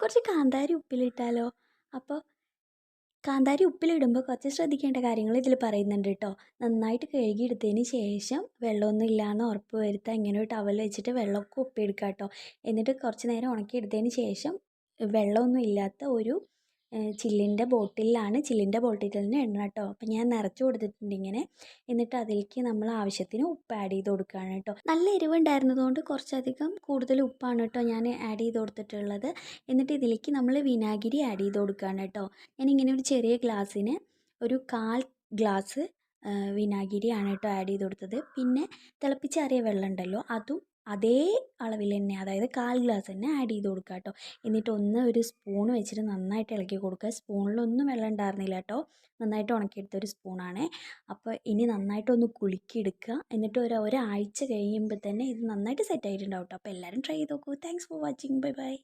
കുറച്ച് കാന്താരി ഉപ്പിലിട്ടാലോ? അപ്പോൾ കാന്താരി ഉപ്പിലിടുമ്പോൾ കുറച്ച് ശ്രദ്ധിക്കേണ്ട കാര്യങ്ങൾ ഇതിൽ പറയുന്നുണ്ട് കേട്ടോ. നന്നായിട്ട് കഴുകിയെടുത്തതിന് ശേഷം വെള്ളമൊന്നും ഇല്ലയെന്ന് ഉറപ്പ് വരുത്തുക. ഇങ്ങനെ ഒരു ടവൽ വെച്ചിട്ട് വെള്ളമൊക്കെ ഒപ്പിയെടുക്കുക കേട്ടോ. എന്നിട്ട് കുറച്ച് നേരം ഉണക്കിയെടുത്തതിന് ശേഷം വെള്ളമൊന്നും ഇല്ലാത്ത ഒരു ചില്ലിൻ്റെ ബോട്ടിൽ തന്നെ ഇടണം കേട്ടോ. അപ്പം ഞാൻ നിറച്ച് കൊടുത്തിട്ടുണ്ട് ഇങ്ങനെ. എന്നിട്ട് അതിലേക്ക് നമ്മൾ ആവശ്യത്തിന് ഉപ്പ് ആഡ് ചെയ്ത് കൊടുക്കുകയാണ് കേട്ടോ. നല്ല എരിവുണ്ടായിരുന്നതുകൊണ്ട് കുറച്ചധികം കൂടുതൽ ഉപ്പാണ് കേട്ടോ ഞാൻ ആഡ് ചെയ്ത് കൊടുത്തിട്ടുള്ളത്. എന്നിട്ട് ഇതിലേക്ക് നമ്മൾ വിനാഗിരി ആഡ് ചെയ്ത് കൊടുക്കുകയാണ് കേട്ടോ. ഞാനിങ്ങനെ ഒരു ചെറിയ ഗ്ലാസ്സിന് ഒരു 1/4 ഗ്ലാസ് വിനാഗിരിയാണ് കേട്ടോ ആഡ് ചെയ്ത് കൊടുത്തത്. പിന്നെ തിളപ്പിച്ചാറിയ വെള്ളം ഉണ്ടല്ലോ, അതും അതേ അളവിൽ തന്നെ, അതായത് 1/4 ഗ്ലാസ് തന്നെ ആഡ് ചെയ്ത് കൊടുക്കുക കേട്ടോ. എന്നിട്ട് ഒരു സ്പൂൺ വെച്ചിട്ട് നന്നായിട്ട് ഇളക്കി കൊടുക്കുക. സ്പൂണിലൊന്നും വെള്ളം ഉണ്ടായിരുന്നില്ല കേട്ടോ, നന്നായിട്ട് ഉണക്കിയെടുത്ത ഒരു സ്പൂണാണ്. അപ്പോൾ ഇനി നന്നായിട്ടൊന്ന് കുലുക്കിയെടുക്കുക. എന്നിട്ട് ഒരാഴ്ച കഴിയുമ്പോൾ തന്നെ ഇത് നന്നായിട്ട് സെറ്റ് ആയിട്ടുണ്ടാവും കേട്ടോ. അപ്പോൾ എല്ലാവരും ട്രൈ ചെയ്ത് നോക്കൂ. Thanks for watching. Bye bye.